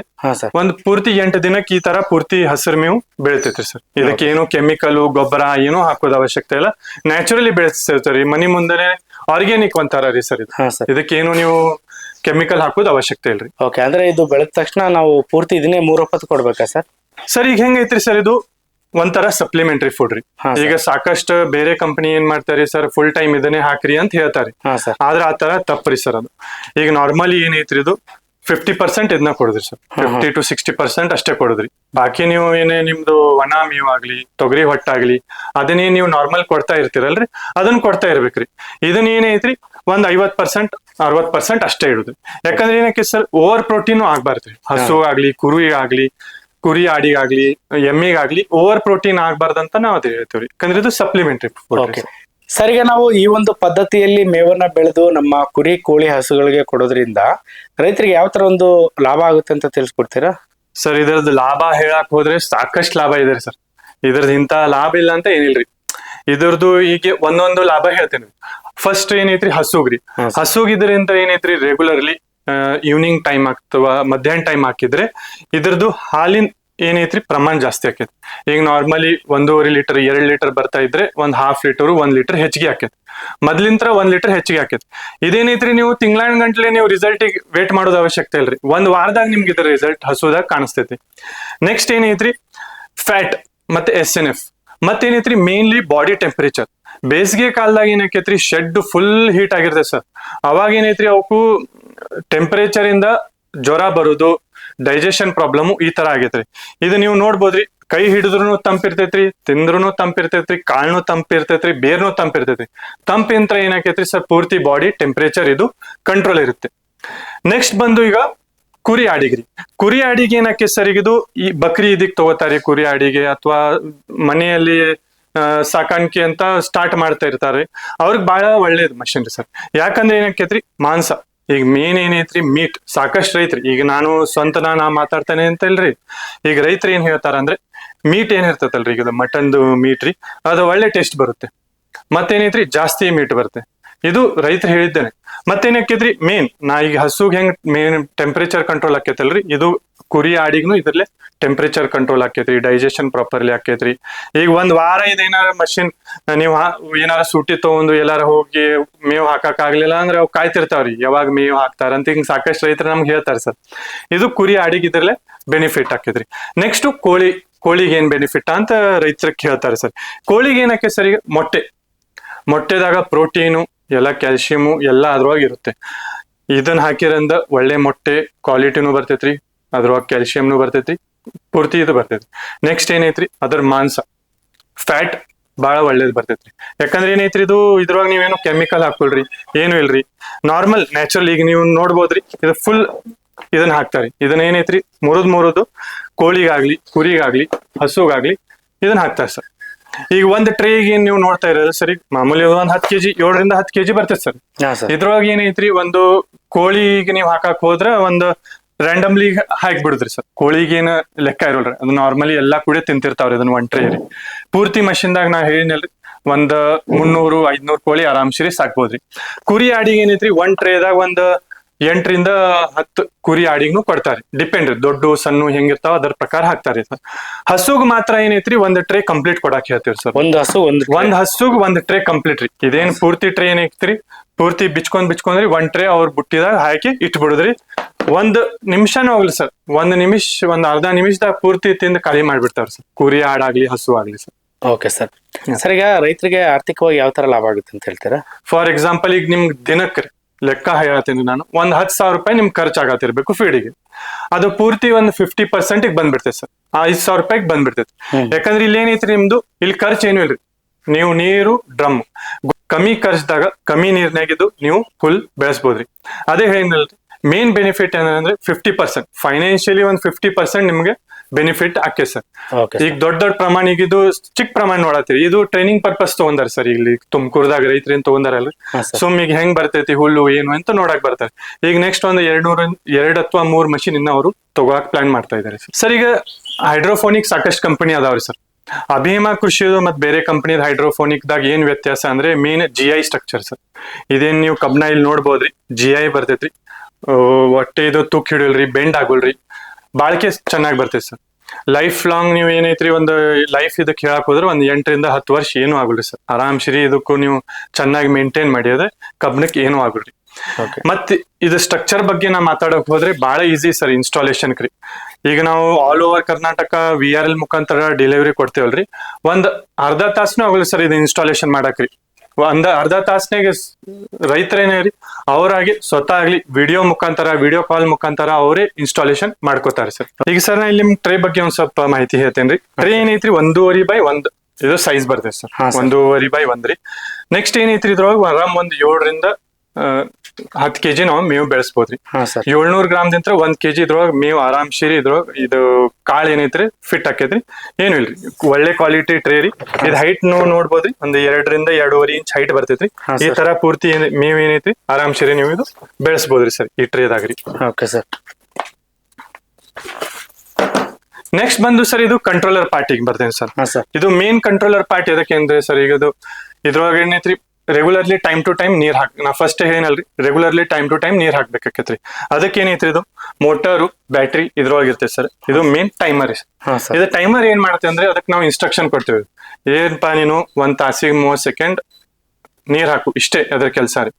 ಒಂದ್ ಪೂರ್ತಿ 8 ದಿನಕ್ಕೆ ಈ ತರ ಪೂರ್ತಿ ಹಸಿರು ಮೇವು ಬೆಳಿತೈತ್ರಿ ಸರ್. ಇದಕ್ಕೆ ಏನು ಕೆಮಿಕಲ್ ಗೊಬ್ಬರ ಏನೋ ಹಾಕೋದ್ ಅವಶ್ಯಕತೆ ಇಲ್ಲ, ನ್ಯಾಚುರಲಿ ಬೆಳೆಸಿರ್ತೀರಿ ಮನಿ ಮುಂದೆ. ಆರ್ಗ್ಯಾನಿಕ್ ಒಂಥರ ರೀ ಸರ್ ಇದು. ಇದಕ್ಕೇನು ನೀವು ಕೆಮಿಕಲ್ ಹಾಕೋದ್ ಅವಶ್ಯಕತೆ ಇಲ್ರಿ. ಓಕೆ, ಅಂದ್ರೆ ಇದು ಬೆಳೆದ ತಕ್ಷಣ ನಾವು ಪೂರ್ತಿ ಇದನ್ನೇ 3 ಹೊತ್ತು ಕೊಡ್ಬೇಕಾ ಸರ್? ಸರ್, ಈಗ ಹೆಂಗೈತ್ರಿ ಸರ್, ಇದು ಒಂಥರ ಸಪ್ಲಿಮೆಂಟರಿ ಫುಡ್ ರೀ. ಈಗ ಸಾಕಷ್ಟು ಬೇರೆ ಕಂಪನಿ ಏನ್ ಮಾಡ್ತಾರಿ ಸರ್, ಫುಲ್ ಟೈಮ್ ಇದನ್ನೇ ಹಾಕ್ರಿ ಅಂತ ಹೇಳ್ತಾರೆ. ಆದ್ರೆ ಆ ತರ ತಪ್ಪ್ರಿ ಸರ್. ಅದು ಈಗ ನಾರ್ಮಲಿ ಏನೈತ್ರಿ ಇದು 50% ಇದನ್ನ ಕೊಡುದ್ರಿ ಸರ್. 50 to 60% ಅಷ್ಟೇ ಕೊಡುದ್ರಿ. ಬಾಕಿ ನೀವು ಏನೇ ನಿಮ್ದು ಒಣ ಮೇವು ಆಗ್ಲಿ, ತೊಗರಿ ಹೊಟ್ಟಾಗ್ಲಿ, ಅದನ್ನೇ ನೀವು ನಾರ್ಮಲ್ ಕೊಡ್ತಾ ಇರ್ತೀರಲ್ರಿ, ಅದನ್ನ ಕೊಡ್ತಾ ಇರ್ಬೇಕ್ರಿ. ಇದನ್ನ ಏನೈತ್ರಿ ಒಂದ್ 50% 60% ಅಷ್ಟೇ ಇಡುದ್ರಿ. ಯಾಕಂದ್ರೆ ಏನಕ್ಕೆ ಸರ್, ಓವರ್ ಪ್ರೋಟೀನ್ ಆಗ್ಬಾರ್ದ್ರಿ. ಹಸು ಆಗ್ಲಿ, ಕುರಿ ಆಡಿಗಾಗ್ಲಿ, ಎಮ್ಮಿಗಾಗ್ಲಿ ಓವರ್ ಪ್ರೋಟೀನ್ ಆಗ್ಬಾರ್ದಂತ ನಾವ್ ಅದೇ ಹೇಳ್ತೇವ್ರಿ. ಯಾಕಂದ್ರೆ ಇದು ಸಪ್ಲಿಮೆಂಟರಿ ಫುಡ್. ಸರ್, ಈಗ ನಾವು ಈ ಒಂದು ಪದ್ಧತಿಯಲ್ಲಿ ಮೇವನ್ನ ಬೆಳೆದು ನಮ್ಮ ಕುರಿ, ಕೋಳಿ, ಹಸುಗಳಿಗೆ ಕೊಡೋದ್ರಿಂದ ರೈತರಿಗೆ ಯಾವ ತರ ಒಂದು ಲಾಭ ಆಗುತ್ತೆ ಅಂತ ತಿಳಿಸ್ಕೊಡ್ತೀರಾ? ಸರ್, ಇದರದ್ದು ಲಾಭ ಹೇಳಕ್ ಹೋದ್ರೆ ಸಾಕಷ್ಟು ಲಾಭ ಇದೆ ಸರ್. ಇದ್ರದ್ದು ಇಂತ ಲಾಭ ಇಲ್ಲ ಅಂತ ಏನಿಲ್ರಿ. ಇದ್ರದ್ದು ಈಗ ಒಂದೊಂದು ಲಾಭ ಹೇಳ್ತೇನೆ. ಫಸ್ಟ್ ಏನೈತ್ರಿ ಹಸುಗ್ರಿ. ಹಸುಗಿದ್ರಿಂದ ಏನೈತ್ರಿ ರೆಗ್ಯುಲರ್ಲಿ ಈವ್ನಿಂಗ್ ಟೈಮ್ ಅಥವಾ ಮಧ್ಯಾಹ್ನ ಟೈಮ್ ಹಾಕಿದ್ರೆ ಇದ್ರದ್ದು ಹಾಲಿನ ಏನೈತ್ರಿ ಪ್ರಮಾಣ ಜಾಸ್ತಿ ಆಕೈತಿ. ಈಗ ನಾರ್ಮಲಿ 1.5 ಲೀಟರ್ 2 ಲೀಟರ್ ಬರ್ತಾ ಇದ್ರೆ ಒಂದ್ 1/2 ಲೀಟರ್ 1 ಲೀಟರ್ ಹೆಚ್ಚಿಗೆ ಆಕೈತಿ. ಮೊದ್ಲಿಂತ್ರ 1 ಲೀಟರ್ ಹೆಚ್ಚಿಗೆ ಆಕೈತಿ. ಇದೇನೈತ್ರಿ ನೀವು ತಿಂಗಳಾನ ಗಂಟ್ಲೆ ನೀವು ರಿಸಲ್ಟ್ ವೇಟ್ ಮಾಡೋದು ಅವಶ್ಯಕತೆ ಇಲ್ರಿ. 1 ವಾರದಾಗ ನಿಮ್ಗೆ ಇದ್ರ ರಿಸಲ್ಟ್ ಹಸುದಾಗ ಕಾಣಿಸ್ತೈತಿ. ನೆಕ್ಸ್ಟ್ ಏನೈತ್ರಿ ಫ್ಯಾಟ್ ಮತ್ತೆ SNF. ಮತ್ತೇನೈತ್ರಿ ಮೇನ್ಲಿ ಬಾಡಿ ಟೆಂಪರೇಚರ್. ಬೇಸಿಗೆ ಕಾಲದಾಗ ಏನಾಕೈತ್ರಿ ಶೆಡ್ ಫುಲ್ ಹೀಟ್ ಆಗಿರ್ತೈತೆ ಸರ್. ಅವಾಗ ಏನೈತ್ರಿ ಅವಕ್ಕೂ ಟೆಂಪರೇಚರ್ ಇಂದ ಜ್ವರ ಬರುದು, ಡೈಜೆಷನ್ ಪ್ರಾಬ್ಲಮ್ ಈ ತರ ಆಗೈತ್ರಿ. ಇದು ನೀವು ನೋಡ್ಬೋದ್ರಿ, ಕೈ ಹಿಡಿದ್ರು ತಂಪಿರ್ತೈತ್ರಿ, ತಿಂದ್ರು ತಂಪಿರ್ತೈತ್ರಿ, ಕಾಳ್ನು ತಂಪಿರ್ತೈತ್ರಿ, ಬೇರ್ನು ತಂಪಿರ್ತೈತ್ರಿ. ತಂಪಿಂತ್ರ ಏನಾಕೈತ್ರಿ ಸರ್, ಪೂರ್ತಿ ಬಾಡಿ ಟೆಂಪರೇಚರ್ ಇದು ಕಂಟ್ರೋಲ್ ಇರುತ್ತೆ. ನೆಕ್ಸ್ಟ್ ಬಂದು ಈಗ ಕುರಿ ಆಡಿಗ್ರಿ. ಕುರಿ ಆಡಿಗೆ ಏನಕ್ಕೆ ಸರ್, ಇದು ಈ ಬಕ್ರಿ ಇದಕ್ ತಗೋತಾರೆ ಕುರಿ ಆಡಿಗೆ, ಅಥವಾ ಮನೆಯಲ್ಲಿ ಸಾಕಾಣಿಕೆ ಅಂತ ಸ್ಟಾರ್ಟ್ ಮಾಡ್ತಾ ಇರ್ತಾರೆ. ಅವ್ರಿಗೆ ಬಹಳ ಒಳ್ಳೇದು ಮಷಿನ್ ರೀ ಸರ್. ಯಾಕಂದ್ರೆ ಏನಕ್ಕೈತ್ರಿ ಮಾಂಸ ಈಗ ಮೇನ್ ಏನೈತ್ರಿ ಮೀಟ್. ಸಾಕಷ್ಟು ರೈತ್ರಿ, ಈಗ ನಾನು ಸ್ವಂತ ನಾ ಮಾತಾಡ್ತಾನೆ ಅಂತ ಇಲ್ರಿ, ಈಗ ರೈತರು ಏನ್ ಹೇಳ್ತಾರ ಅಂದ್ರೆ ಮೀಟ್ ಏನ್ ಇರ್ತೈತಲ್ರಿ, ಈಗ ಮಟನ್ದು ಮೀಟ್ ರೀ, ಅದು ಒಳ್ಳೆ ಟೇಸ್ಟ್ ಬರುತ್ತೆ. ಮತ್ತೇನೈತ್ರಿ ಜಾಸ್ತಿ ಮೀಟ್ ಬರುತ್ತೆ. ಇದು ರೈತರು ಹೇಳಿದ್ದೇನೆ. ಮತ್ತೇನಕ್ಕಿದ್ರಿ ಮೇನ್, ನಾ ಈಗ ಹಸುಗ್ ಹೆಂಗ್ ಮೇನ್ ಟೆಂಪರೇಚರ್ ಕಂಟ್ರೋಲ್ ಆಕೇತಲ್ರಿ, ಇದು ಕುರಿ ಆಡಿಗ್ನು ಇದ್ರಲ್ಲೇ ಟೆಂಪರೇಚರ್ ಕಂಟ್ರೋಲ್ ಆಕೇತ್ರಿ, ಡೈಜೆಷನ್ ಪ್ರಾಪರ್ಲಿ ಆಕೇತ್ರಿ. ಈಗ ಒಂದ್ ವಾರ ಇದೇನಾರ ಮಷಿನ್ ನೀವು ಏನಾರ ಸೂಟಿ ತಗೊಂಡು ಎಲ್ಲಾರ ಹೋಗಿ ಮೇವ್ ಹಾಕಕ್ ಆಗ್ಲಿಲ್ಲ ಅಂದ್ರೆ ಅವ್ ಕಾಯ್ತಿರ್ತಾವ್ರಿ ಯಾವಾಗ ಮೇವ್ ಹಾಕ್ತಾರ ಅಂತ. ಹಿಂಗ್ ಸಾಕಷ್ಟು ರೈತರು ನಮ್ಗೆ ಹೇಳ್ತಾರ ಸರ್. ಇದು ಕುರಿ ಆಡಿಗೆ ಇದ್ರಲ್ಲೇ ಬೆನಿಫಿಟ್ ಆಕೇತ್ರಿ. ನೆಕ್ಸ್ಟ್ ಕೋಳಿಗೆ ಏನ್ ಬೆನಿಫಿಟ್ ಅಂತ ರೈತರಿಗೆ ಹೇಳ್ತಾರೆ ಸರ್. ಕೋಳಿಗೆ ಏನಕ್ಕೆ ಸರ್, ಈಗ ಮೊಟ್ಟೆದಾಗ ಪ್ರೋಟೀನು ಎಲ್ಲ ಕ್ಯಾಲ್ಸಿಯಮು ಎಲ್ಲ ಅದ್ರೊಳಗೆ ಇರುತ್ತೆ. ಇದನ್ನ ಹಾಕಿರಂದ ಒಳ್ಳೆ ಮೊಟ್ಟೆ ಕ್ವಾಲಿಟಿನೂ ಬರ್ತೈತ್ರಿ, ಅದ್ರೊಳಗೆ ಕ್ಯಾಲ್ಸಿಯಂನು ಬರ್ತೈತ್ರಿ, ಪೂರ್ತಿ ಇದು ಬರ್ತೈತ್ರಿ. ನೆಕ್ಸ್ಟ್ ಏನೈತ್ರಿ, ಅದ್ರ ಮಾಂಸ ಫ್ಯಾಟ್ ಬಹಳ ಒಳ್ಳೇದ್ ಬರ್ತೈತ್ರಿ. ಯಾಕಂದ್ರೆ ಏನೈತ್ರಿ, ಇದ್ರೊಳಗೆ ನೀವೇನು ಕೆಮಿಕಲ್ ಹಾಕೊಳ್ರಿ, ಏನು ಇಲ್ರಿ, ನಾರ್ಮಲ್ ನ್ಯಾಚುರಲ್. ಈಗ ನೀವು ನೋಡ್ಬೋದ್ರಿ, ಇದು ಫುಲ್ ಇದನ್ನ ಹಾಕ್ತಾರಿ. ಇದನ್ನ ಏನೈತ್ರಿ ಮುರಿದು ಕೋಳಿಗಾಗ್ಲಿ ಕುರಿಗಾಗ್ಲಿ ಹಸುಗಾಗ್ಲಿ ಇದನ್ನ ಹಾಕ್ತಾರೆ ಸರ್. ಈಗ ಒಂದ್ ಟ್ರೇಗೆ ನೀವು ನೋಡ್ತಾ ಇರೋದು ಸರಿ, ಮಾಮೂಲಿ ಒಂದ್ 10 kg 7ರಿಂದ 10 kg ಬರ್ತೈತೆ ಸರ್. ಇದ್ರೊಳಗೆ ಏನೈತ್ರಿ, ಒಂದು ಕೋಳಿಗೆ ನೀವು ಹಾಕಕ್ ಹೋದ್ರ ಒಂದು ರ್ಯಾಂಡಮ್ಲಿ ಹಾಕ್ಬಿಡುದ್ರಿ ಸರ್. ಕೋಳಿಗೇನ ಲೆಕ್ಕ ಇರೋಲ್ರಿ, ಅದು ನಾರ್ಮಲಿ ಎಲ್ಲಾ ಕೂಡ ತಿಂತಿರ್ತಾವ್ರಿ ಅದನ್ನ ಒಂದ್ ಟ್ರೇ ರೀ. ಪೂರ್ತಿ ಮಷಿನ್ದಾಗ ನಾ ಹೇಳಿನಲ್ರಿ, ಒಂದ್ 300-500 ಕೋಳಿ ಆರಾಮ್ಸಿರಿ ಸಾಕ್ಬೋದ್ರಿ. ಕುರಿ ಆಡಿಗೆ ಏನೈತ್ರಿ, ಒಂದ್ ಟ್ರೇದಾಗ ಒಂದ್ 8ರಿಂದ 10 ಕುರಿ ಆಡಿಗ್ನು ಕೊಡ್ತಾರೆ. ಡಿಪೆಂಡ್ ರೀ, ದೊಡ್ಡ ಸಣ್ಣ ಹೆಂಗಿರ್ತಾವ ಅದ್ರ ಪ್ರಕಾರ ಹಾಕ್ತಾರಿ ಸರ್. ಹಸುಗ್ ಮಾತ್ರ ಏನೈತ್ರಿ, ಒಂದ್ ಟ್ರೇ ಕಂಪ್ಲೀಟ್ ಕೊಡಾಕ್ ಹೇಳ್ತೀವಿ ಸರ್. ಒಂದ್ ಹಸುಗ್ ಒಂದ್ ಟ್ರೇ ಕಂಪ್ಲೀಟ್ ರೀ. ಇದೇನ್ ಪೂರ್ತಿ ಟ್ರೇ ಏನೈತ್ರಿ, ಪೂರ್ತಿ ಬಿಚ್ಕೊಂಡ್ರಿ ಒಂದ್ ಟ್ರೇ ಅವ್ರ ಬುಟ್ಟಿದಾಗ ಹಾಕಿ ಇಟ್ಬಿಡುದ್ರಿ. 1 ನಿಮಿಷನೂ ಹೋಗ್ಲಿ ಸರ್, ಒಂದ್ ಅರ್ಧ ನಿಮಿಷದಾಗ ಪೂರ್ತಿ ತಿಂದು ಖಾಲಿ ಮಾಡ್ಬಿಡ್ತಾರ ಸರ್, ಕುರಿ ಆಡಾಗ್ಲಿ ಹಸು ಆಗ್ಲಿ ಸರ್. Okay sir. ಸರ್, ಈಗ ರೈತರಿಗೆ ಆರ್ಥಿಕವಾಗಿ ಯಾವ ತರ ಲಾಭ ಆಗುತ್ತೆ ಅಂತ ಹೇಳ್ತೀರಾ? ಫಾರ್ ಎಕ್ಸಾಂಪಲ್, ಈಗ ನಿಮ್ಗೆ ದಿನಕ್ಕೆ ಲೆಕ್ಕ ಹೇಳ್ತೀನಿ ನಾನು, ಒಂದ್ 10,000 ರೂಪಾಯಿ ನಿಮ್ ಖರ್ಚು ಆಗತ್ತಿರ್ಬೇಕು ಫೀಡಿಗೆ. ಅದು ಪೂರ್ತಿ ಒಂದ್ 50% ಬಂದ್ಬಿಡ್ತೈತೆ ಸರ್, ಆ 5,000 ರೂಪಾಯಿಗೆ ಬಂದ್ಬಿಡ್ತೈತಿ. ಯಾಕಂದ್ರೆ ಇಲ್ಲಿ ಏನೈತ್ರಿ ನಿಮ್ದು, ಇಲ್ಲಿ ಖರ್ಚು ಏನು ಇಲ್ರಿ, ನೀವು ನೀರು ಡ್ರಮ್ ಕಮ್ಮಿ ಖರ್ಚದಾಗ ಕಮ್ಮಿ ನೀರ್ನಾಗಿದ್ದು ನೀವು ಫುಲ್ ಬೆಳೆಸ್ಬೋದ್ರಿ. ಅದೇ ಹೇಳಿದ್ನಲ್ರಿ, ಮೇನ್ ಬೆನಿಫಿಟ್ ಏನಂದ್ರೆ 50% ಫೈನಾನ್ಷಿಯಲಿ ಒಂದ್ 50% ನಿಮ್ಗೆ ಬೆನಿಫಿಟ್ ಆಕೆ ಸರ್. ಈಗ ದೊಡ್ಡ ಪ್ರಮಾಣ, ಈಗ ಇದು ಚಿಕ್ಕ ಪ್ರಮಾಣ ನೋಡತ್ತೀರಿ, ಇದು ಟ್ರೈನಿಂಗ್ ಪರ್ಪಸ್ ತಗೊಂಡಾರ ಸರ್. ಇಲ್ಲಿ ತುಮಕೂರ್ದಾಗ ರೈತರೇನ್ ತಗೊಂಡಾರಲ್ರಿ, ಈಗ ಹೆಂಗ್ ಬರ್ತೈತಿ ಹುಲ್ಲು ಏನು ಅಂತ ನೋಡಕ್ ಬರ್ತಾರೆ. ಈಗ ನೆಕ್ಸ್ಟ್ ಒಂದು 2 ಅಥವಾ 3 ಮಷಿನ್ ಇನ್ನ ಅವರು ತಗೋಕ್ ಪ್ಲಾನ್ ಮಾಡ್ತಾ ಇದಾರೆ ಸರ್. ಈಗ ಹೈಡ್ರೋಫೋನಿಕ್ ಸಾಕಷ್ಟು ಕಂಪನಿ ಅದಾವ್ರಿ ಸರ್. ಅಭಿಮಾ ಕೃಷಿದು ಮತ್ ಬೇರೆ ಕಂಪನಿ ಹೈಡ್ರೋಫೋನಿಕ್ ದಾಗ ಏನ್ ವ್ಯತ್ಯಾಸ ಅಂದ್ರೆ ಮೇನ್ GI ಸ್ಟ್ರಕ್ಚರ್ ಸರ್. ಇದೇನ್ ನೀವು ಕಬ್ನ ಇಲ್ಲಿ ನೋಡ್ಬೋದ್ರಿ, GI ಬರ್ತೈತ್ರಿ. ಹೊಟ್ಟೆ ಇದು ತುಕ್ ಹಿಡಿಯಲ್ರಿ, ಬೆಂಡ್ ಆಗೋಲ್ರಿ, ಬಾಳಿಕೆ ಚೆನ್ನಾಗಿ ಬರ್ತೈತಿ ಸರ್. ಲೈಫ್ ಲಾಂಗ್ ನೀವು ಏನೈತ್ರಿ, ಒಂದು ಲೈಫ್ ಇದಕ್ಕೆ ಹೇಳಕ್ ಹೋದ್ರೆ ಒಂದ್ 8ರಿಂದ 10 ವರ್ಷ ಏನು ಆಗುಲ್ರಿ ಸರ್. ಆರಾಮ್ಸಿರಿ ಇದಕ್ಕೂ ನೀವು ಚೆನ್ನಾಗಿ ಮೇಂಟೈನ್ ಮಾಡಿದ್ರೆ ಕಬ್ನಕ್ಕೆ ಏನು ಆಗುಲ್ರಿ. ಮತ್ತೆ ಇದು ಸ್ಟ್ರಕ್ಚರ್ ಬಗ್ಗೆ ನಾ ಮಾತಾಡಕ್ ಹೋದ್ರೆ ಬಹಳ ಈಸಿ ಸರ್ ಇನ್ಸ್ಟಾಲೇಷನ್ ಕ್ರಿ. ಈಗ ನಾವು ಆಲ್ ಓವರ್ ಕರ್ನಾಟಕ VRL ಮುಖಾಂತರ ಡೆಲಿವರಿ ಕೊಡ್ತೇವಲ್ರಿ, ಒಂದ್ ಅರ್ಧ ತಾಸನೂ ಆಗಲ್ಲ ಸರ್ ಇದು ಇನ್ಸ್ಟಾಲೇಷನ್ ಮಾಡಕ್ರಿ. ಒಂದ್ ಅರ್ಧ ತಾಸನಾಗ ರೈತರೇನೇ ರೀ, ಅವರಾಗಿ ಸ್ವತಃ ಆಗ್ಲಿ ವಿಡಿಯೋ ಕಾಲ್ ಮುಖಾಂತರ ಅವರೇ ಇನ್ಸ್ಟಾಲೇಷನ್ ಮಾಡ್ಕೋತಾರೆ ಸರ್. ಈಗ ಸರ್ ನಾ ಇಲ್ಲಿ ನಿಮ್ ಟ್ರೇ ಬಗ್ಗೆ ಒಂದ್ ಸ್ವಲ್ಪ ಮಾಹಿತಿ ಹೇಳ್ತೇನ್ರಿ. ಟ್ರೇ ಏನೈತ್ರಿ 1.5x1 ಇದು ಸೈಜ್ ಬರ್ತೈತೆ ಸರ್, 1.5x1 ರೀ. ನೆಕ್ಸ್ಟ್ ಏನೈತ್ರಿ, ಇದ್ರೊಳಗೆ ಆರಾಮ್ ಒಂದ್ 7ರಿಂದ 10 kg ನಾವು ಮೇವು ಬೆಳೆಸ್ಬೋದ್ರಿ. 700 ಗ್ರಾಮ್ದಿಂತ 1 kg ಇದ್ರೊಳಗೆ ಮೇವು ಆರಾಮ್ಸಿರಿ. ಇದು ಕಾಳು ಏನೈತ್ರಿ ಫಿಟ್ ಆಕೈತ್ರಿ, ಏನು ಇಲ್ರಿ. ಒಳ್ಳೆ ಕ್ವಾಲಿಟಿ ಟ್ರೇ ರೀ. ಇದು ಹೈಟ್ ನೋಡ್ಬೋದ್ರಿ, ಒಂದು 2ರಿಂದ 2.5 ಇಂಚ್ ಹೈಟ್ ಬರ್ತೈತ್ರಿ. ಈ ತರ ಪೂರ್ತಿ ಮೇವ್ ಏನೈತ್ರಿ ಆರಾಮ್ಸಿರಿ ನೀವು ಇದು ಬೆಳೆಸ್ಬೋದ್ರಿ ಸರ್ ಈ ಟ್ರೇದಾಗ್ರಿ. Okay sir. ನೆಕ್ಸ್ಟ್ ಬಂದು ಸರ್ ಇದು ಕಂಟ್ರೋಲರ್ ಪಾರ್ಟಿಗೆ ಬರ್ತೇನೆ ಸರ್. ಇದು ಮೇನ್ ಕಂಟ್ರೋಲರ್ ಪಾರ್ಟ್ ಎದಕ್ಕೆ ಅಂದ್ರೆ ಸರ್, ಈಗ ಇದ್ರೊಳಗೆ ಏನೈತ್ರಿ ರೆಗ್ಯುಲರ್ಲಿ ಟೈಮ್ ಟು ಟೈಮ್ ನೀರ್ ನಾ ಫಸ್ಟ್ ಹೇಳಲ್ರಿ, ರೆಗ್ಯುಲರ್ಲಿ ಟೈಮ್ ಟು ಟೈಮ್ ನೀರ್ ಹಾಕ್ಬೇಕಾಕೈತ್ರಿ. ಅದಕ್ಕೆ ಏನೈತ್ರಿ, ಇದು ಮೋಟರು ಬ್ಯಾಟ್ರಿ ಇದ್ರೊಳಗೆ ಇರ್ತೈತೆ ಸರ್. ಇದು ಮೇನ್ ಟೈಮರ್. ಇದು ಟೈಮರ್ ಏನ್ ಮಾಡುತ್ತೆ ಅಂದ್ರೆ, ಅದಕ್ಕೆ ನಾವು ಇನ್ಸ್ಟ್ರಕ್ಷನ್ ಕೊಡ್ತೇವೆ. ಏನಪ್ಪಾ ನೀನು 1 ತಾಸಿಗೆ 30 ಸೆಕೆಂಡ್ ನೀರ್ ಹಾಕು, ಇಷ್ಟೇ ಅದ್ರ ಕೆಲ್ಸ ರೀ.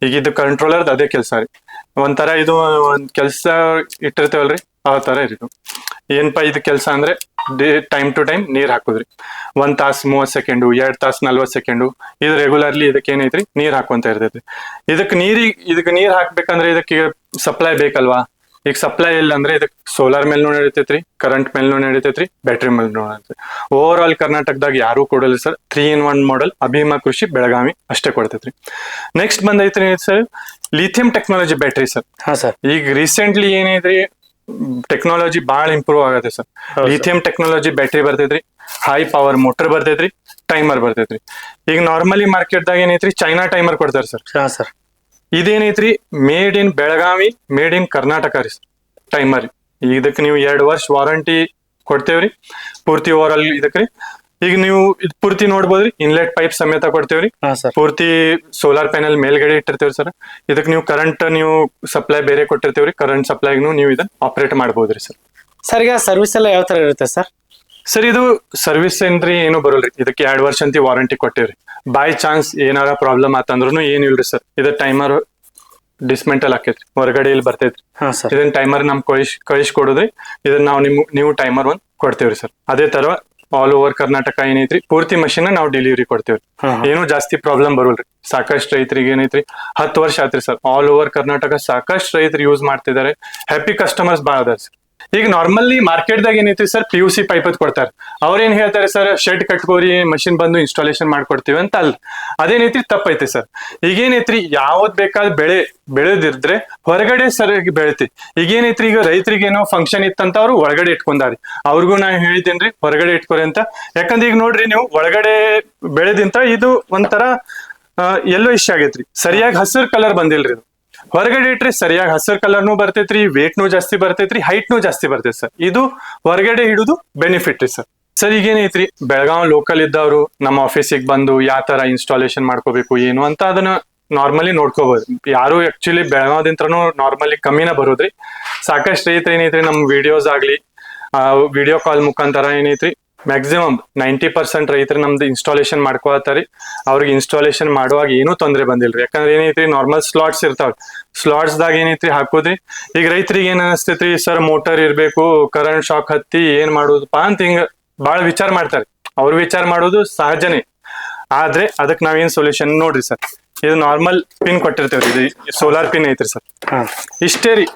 ಈಗ ಇದು ಕಂಟ್ರೋಲರ್ ಅದೇ ಕೆಲ್ಸ ರೀ. ಒಂಥರ ಇದು ಒಂದ್ ಕೆಲ್ಸ ಇಟ್ಟಿರ್ತೇವಲ್ರಿ, ಆ ತರ ಇರಿದು. ಏನಪ್ಪಾ ಇದು ಕೆಲ್ಸ ಅಂದ್ರೆ ಟೈಮ್ ಟು ಟೈಮ್ ನೀರ್ ಹಾಕುದ್ರಿ. 1 ತಾಸು 30 ಸೆಕೆಂಡು, 2 ತಾಸು 40 ಸೆಕೆಂಡು, ಇದು ರೆಗ್ಯುಲರ್ಲಿ ಇದಕ್ಕೆ ಏನೈತ್ರಿ ನೀರ್ ಹಾಕುವಂತ ಇರ್ತೈತಿ. ಇದಕ್ಕೆ ನೀರ್ ಹಾಕ್ಬೇಕಂದ್ರೆ ಇದಕ್ಕೆ ಸಪ್ಲೈ ಬೇಕಲ್ವಾ. ಈಗ ಸಪ್ಲೈ ಇಲ್ಲ ಅಂದ್ರೆ ಇದಕ್ಕೆ ಸೋಲಾರ್ ಮೇಲ್ನೂ ನಡೀತೈತ್ರಿ, ಕರೆಂಟ್ ಮೇಲ್ನೂ ನಡೀತೈತ್ರಿ, ಬ್ಯಾಟ್ರಿ ಮೇಲ್ನೂ ನಡೀತೈತಿ. ಓವರ್ ಆಲ್ ಕರ್ನಾಟಕದಾಗ ಯಾರು ಕೊಡಲ್ಲ ಸರ್. 3-in-1 ಮಾಡೆಲ್ ಅಭಿಮಾ ಕೃಷಿ ಬೆಳಗಾವಿ ಅಷ್ಟೇ ಕೊಡ್ತೈತ್ರಿ. ನೆಕ್ಸ್ಟ್ ಬಂದೈತ್ರಿ sir lithium technology battery sir. ಈಗ ರೀಸೆಂಟ್ಲಿ ಏನೈತ್ರಿ ಟೆಕ್ನಾಲಜಿ ಬಾಳ ಇಂಪ್ರೂವ್ ಆಗತ್ತೆ ಸರ್. ಲಿಥಿಯಂ ಟೆಕ್ನಾಲಜಿ ಬ್ಯಾಟ್ರಿ ಬರ್ತೈತ್ರಿ, ಹೈ ಪವರ್ ಮೋಟರ್ ಬರ್ತೈತ್ರಿ, ಟೈಮರ್ ಬರ್ತೈತ್ರಿ. ಈಗ ನಾರ್ಮಲಿ ಮಾರ್ಕೆಟ್ ದಾಗ ಏನೈತ್ರಿ ಚೈನಾ ಟೈಮರ್ ಕೊಡ್ತಾರೆ ಸರ್. ಇದೇನೈತ್ರಿ made in Belagavi, made in Karnataka ರೀ ಟೈಮರ್. ಇದಕ್ಕೆ ನೀವು 2 ವರ್ಷ ವಾರಂಟಿ ಕೊಡ್ತೇವ್ರಿ ಪೂರ್ತಿ ಓವರ್ ಆಲ್ ಇದಕ್ರಿ. ಈಗ ನೀವು ಇದು ಪೂರ್ತಿ ನೋಡ್ಬೋದ್ರಿ, ಇನ್ಲೆಟ್ ಪೈಪ್ ಸಮೇತ ಕೊಡ್ತೇವ್ರಿ. ಹಾ ಸರ್. ಪೂರ್ತಿ ಸೋಲಾರ್ ಪ್ಯಾನೆಲ್ ಮೇಲ್ಗಡೆ ಇಟ್ಟಿರ್ತೇವ್ರಿ ಸರ್. ಇದಕ್ಕೆ ನೀವು ಕರೆಂಟ್ ನೀವು ಸಪ್ಲೈ ಬೇರೆ ಕೊಟ್ಟಿರ್ತೇವ್ರಿ. ಕರೆಂಟ್ ಸಪ್ಲೈಗೂ ನೀವು ಇದನ್ನ ಆಪರೇಟ್ ಮಾಡ್ಬೋದ್ರಿ ಸರ್. ಸರ್ ಈಗ ಸರ್ವಿಸ್ ಎಲ್ಲ ಯಾವ ತರ ಇರುತ್ತೆ ಸರ್? ಸರ್ ಇದು ಸರ್ವಿಸ್ ಏನ್ರಿ ಏನು ಬರೋಲ್ರಿ. ಇದಕ್ಕೆ 2 ವರ್ಷ ಅಂತ ವಾರಂಟಿ ಕೊಟ್ಟೇವ್ರಿ. ಬೈ ಚಾನ್ಸ್ ಏನಾರ ಪ್ರಾಬ್ಲಮ್ ಆತಂದ್ರೂ ಏನಿಲ್ರಿ ಸರ್. ಇದು ಟೈಮರ್ ಡಿಸ್ಮೆಂಟಲ್ ಆಕೈತ್ರಿ, ಹೊರಗಡೆ ಇಲ್ಲಿ ಬರ್ತೈತ್ರಿ. ಹಾ ಸರ್. ಇದನ್ನ ಟೈಮರ್ ನಮ್ ಕಳಿಸಿ ಕೊಡೋದ್ರಿ. ಇದನ್ನ ನಾವು ನೀವು ಟೈಮರ್ ಒಂದ್ ಕೊಡ್ತೇವ್ರಿ ಸರ್. ಅದೇ ತರ ಆಲ್ ಓವರ್ ಕರ್ನಾಟಕ ಏನೈತ್ರಿ ಪೂರ್ತಿ ಮಷಿನ್ ನಾವು ಡೆಲಿವರಿ ಕೊಡ್ತೇವ್ರಿ. ಏನು ಜಾಸ್ತಿ ಪ್ರಾಬ್ಲಮ್ ಬರೋಲ್ರಿ. ಸಾಕಷ್ಟು ರೈತರಿಗೆ ಏನೈತ್ರಿ 10 ವರ್ಷ ಆತ್ರಿ ಸರ್. ಆಲ್ ಓವರ್ ಕರ್ನಾಟಕ ಸಾಕಷ್ಟು ರೈತರು ಯೂಸ್ ಮಾಡ್ತಿದ್ದಾರೆ. ಹ್ಯಾಪಿ ಕಸ್ಟಮರ್ಸ್ ಭಾಳ ಅದಾರ ಸರ್. ಈಗ ನಾರ್ಮಲಿ ಮಾರ್ಕೆಟ್ದಾಗ ಏನೈತಿ ಸರ್, PUC ಪೈಪ್ ಕೊಡ್ತಾರೆ. ಅವ್ರೇನ್ ಹೇಳ್ತಾರೆ ಸರ್, ಶೆಡ್ ಕಟ್ಕೋರಿ ಮಷಿನ್ ಬಂದು ಇನ್ಸ್ಟಾಲೇಷನ್ ಮಾಡ್ಕೊಡ್ತೀವಿ ಅಂತ. ಅಲ್ಲ, ಅದೇನೈತ್ರಿ ತಪ್ಪೈತಿ ಸರ್. ಈಗೇನೈತ್ರಿ ಯಾವ್ದ್ ಬೇಕಾದ ಬೆಳೆದಿದ್ರೆ ಹೊರಗಡೆ ಸರಿಯಾಗಿ ಬೆಳಿತಿ. ಈಗೇನೈತ್ರಿ, ಈಗ ರೈತರಿಗೆ ಏನೋ ಫಂಕ್ಷನ್ ಇತ್ತಂತ ಅವ್ರು ಒಳಗಡೆ ಇಟ್ಕೊಂಡಾರಿ. ಅವ್ರಿಗೂ ನಾ ಹೇಳಿದ್ದೇನ್ರಿ ಹೊರಗಡೆ ಇಟ್ಕೊರಿ ಅಂತ. ಯಾಕಂದ್ರೆ ಈಗ ನೋಡ್ರಿ, ನೀವು ಒಳಗಡೆ ಬೆಳೆದಿಂತ ಇದು ಒಂಥರ ಎಲ್ಲೋ ಇಷ್ಟ ಆಗೈತ್ರಿ. ಸರಿಯಾಗಿ ಹಸಿರು ಕಲರ್ ಬಂದಿಲ್ರಿ. ಇದು ಹೊರಗಡೆ ಇಟ್ರಿ ಸರಿಯಾಗಿ ಹಸಿರು ಕಲರ್ನು ಬರ್ತೈತ್ರಿ, ವೇಟ್ನು ಜಾಸ್ತಿ ಬರ್ತೈತ್ರಿ, ಹೈಟ್ನು ಜಾಸ್ತಿ ಬರ್ತೈತಿ ಸರ್. ಇದು ಹೊರಗಡೆ ಹಿಡುದು ಬೆನಿಫಿಟ್ ರೀ ಸರ್. ಸರ್ ಈಗೇನೈತ್ರಿ, ಬೆಳಗಾವ್ ಲೋಕಲ್ ಇದ್ದವ್ರು ನಮ್ಮ ಆಫೀಸಿಗೆ ಬಂದು ಯಾವ ತರ ಇನ್ಸ್ಟಾಲೇಷನ್ ಮಾಡ್ಕೋಬೇಕು ಏನು ಅಂತ ಅದನ್ನ ನಾರ್ಮಲಿ ನೋಡ್ಕೋಬಹುದು. ಯಾರು ಆಕ್ಚುಲಿ ಬೆಳಗಾವದಿಂತ್ರನು ನಾರ್ಮಲಿ ಕಮ್ಮಿನ ಬರೋದ್ರಿ. ಸಾಕಷ್ಟು ರೈತರು ಏನೈತ್ರಿ ನಮ್ ವಿಡಿಯೋಸ್ ಆಗ್ಲಿ ವಿಡಿಯೋ ಕಾಲ್ ಮುಖಾಂತರ ಏನೈತ್ರಿ ಮ್ಯಾಕ್ಸಿಮಮ್ 90% ರೈತರು ನಮ್ದು ಇನ್ಸ್ಟಾಲೇಷನ್ ಮಾಡ್ಕೋತಾರಿ. ಅವ್ರಿಗೆ ಇನ್ಸ್ಟಾಲೇಷನ್ ಮಾಡುವಾಗ ಏನೂ ತೊಂದರೆ ಬಂದಿಲ್ರಿ. ಯಾಕಂದ್ರೆ ಏನೈತ್ರಿ, ನಾರ್ಮಲ್ ಸ್ಲಾಟ್ಸ್ ಇರ್ತಾವ. ಸ್ಲಾಟ್ಸ್ ದಾಗ ಏನೈತ್ರಿ ಹಾಕೋದ್ರಿ. ಈಗ ರೈತರಿಗೆ ಏನ್ ಅನಿಸ್ತೈತ್ರಿ, ಸರ್ ಮೋಟರ್ ಇರ್ಬೇಕು, ಕರೆಂಟ್ ಶಾಕ್ ಹತ್ತಿ ಏನ್ ಮಾಡೋದಪ್ಪ ಅಂತ ಹಿಂಗ ಬಾಳ ವಿಚಾರ ಮಾಡ್ತಾರೆ. ಅವ್ರು ವಿಚಾರ ಮಾಡೋದು ಸಹಜನೇ. ಆದ್ರೆ ಅದಕ್ಕೆ ನಾವೇನ್ ಸೊಲ್ಯೂಷನ್ ನೋಡ್ರಿ ಸರ್. ಇದು ನಾರ್ಮಲ್ ಪಿನ್ ಕೊಟ್ಟಿರ್ತೇವ್ರಿ. ಇದು ಸೋಲಾರ್ ಪಿನ್ ಐತ್ರಿ ಸರ್. ಇಷ್ಟೇ ರೀ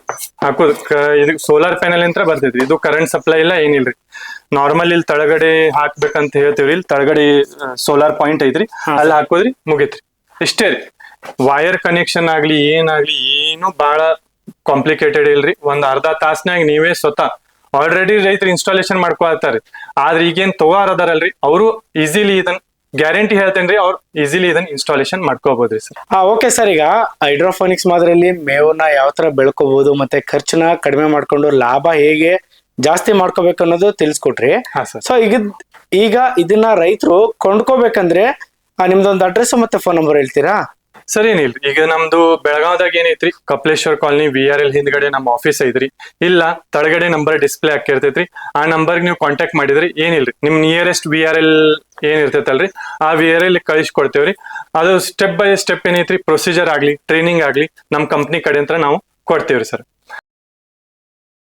ಹಾಕೋದು. ಇದು ಸೋಲಾರ್ ಪ್ಯಾನೆಲ್ ಅಂತ ಬರ್ತೈತ್ರಿ. ಇದು ಕರೆಂಟ್ ಸಪ್ಲೈ ಇಲ್ಲ ಏನಿಲ್ರಿ. ನಾರ್ಮಲ್ ಇಲ್ಲಿ ತಳಗಡೆ ಹಾಕ್ಬೇಕಂತ ಹೇಳ್ತೇವ್ರಿ. ಇಲ್ಲಿ ತಳಗಡೆ ಸೋಲಾರ್ ಪಾಯಿಂಟ್ ಐತ್ರಿ, ಅಲ್ಲಿ ಹಾಕೋದ್ರಿ ಮುಗಿತ್ರಿ. ಇಷ್ಟೇ ರೀ. ವೈರ್ ಕನೆಕ್ಷನ್ ಆಗ್ಲಿ ಏನಾಗ್ಲಿ ಏನು ಬಹಳ ಕಾಂಪ್ಲಿಕೇಟೆಡ್ ಇಲ್ರಿ. ಒಂದ್ ಅರ್ಧ ತಾಸ್ನಾಗ ನೀವೇ ಸ್ವತಃ ಆಲ್ರೆಡಿ ರೈತರು ಇನ್ಸ್ಟಾಲೇಷನ್ ಮಾಡ್ಕೊಳ್ತಾರ್ರಿ. ಆದ್ರೆ ಈಗೇನ್ ತಗೋರದಾರಲ್ರಿ, ಅವರು ಈಸಿಲಿ ಇದನ್ನ ಗ್ಯಾರಂಟಿ ಹೇಳ್ತೇನ್ರಿ, ಅವ್ರು ಈಸಿಲಿ ಇದನ್ನ ಇನ್ಸ್ಟಾಲೇಷನ್ ಮಾಡ್ಕೋಬಹುದ್ರಿ ಸರ್. Okay sir. ಈಗ ಹೈಡ್ರೋಫೋನಿಕ್ಸ್ ಮಾದರಿಯಲ್ಲಿ ಮೇವನ್ನ ಯಾವ ತರ ಬೆಳ್ಕೋಬಹುದು, ಮತ್ತೆ ಖರ್ಚನ್ನ ಕಡಿಮೆ ಮಾಡ್ಕೊಂಡು ಲಾಭ ಹೇಗೆ ಜಾಸ್ತಿ ಮಾಡ್ಕೋಬೇಕು ಅನ್ನೋದು ತಿಳಿಸ್ಕೊಟ್ರಿ. ಹಾ ಸರ್. ಸೊ ಈಗ ಇದನ್ನ ರೈತರು ಕೊಂಡ್ಕೋಬೇಕಂದ್ರೆ ನಿಮ್ದೊಂದು ಅಡ್ರೆಸ್ ಮತ್ತೆ ಫೋನ್ ನಂಬರ್ ಹೇಳ್ತೀರಾ? ಸರ್ ಏನಿಲ್ರಿ, ಈಗ ನಮ್ದು ಬೆಳಗಾವದಾಗ ಏನೈತ್ರಿ, ಕಪಿಲೇಶ್ವರ್ ಕಾಲನಿ VRL ಹಿಂದ್ಗಡೆ ನಮ್ಮ ಆಫೀಸ್ ಐತ್ರಿ. ಇಲ್ಲ ತಳಗಡೆ ನಂಬರ್ ಡಿಸ್ಪ್ಲೇ ಆಕಿರ್ತೈತ್ರಿ. ಆ ನಂಬರ್ಗೆ ನೀವು ಕಾಂಟ್ಯಾಕ್ಟ್ ಮಾಡಿದ್ರಿ ಏನಿಲ್ರಿ, ನಿಮ್ ನಿಯರೆಸ್ಟ್ VRL ಏನ್ ಇರ್ತೈತಲ್ರಿ ಆ VRL ಕಳಿಸ್ಕೊಡ್ತೇವ್ರಿ. ಅದು ಸ್ಟೆಪ್ ಬೈ ಸ್ಟೆಪ್ ಏನೈತ್ರಿ ಪ್ರೊಸೀಜರ್ ಆಗ್ಲಿ ಟ್ರೈನಿಂಗ್ ಆಗ್ಲಿ ನಮ್ ಕಂಪ್ನಿ ಕಡೆ ಅಂತ ನಾವು ಕೊಡ್ತೇವ್ರಿ ಸರ್.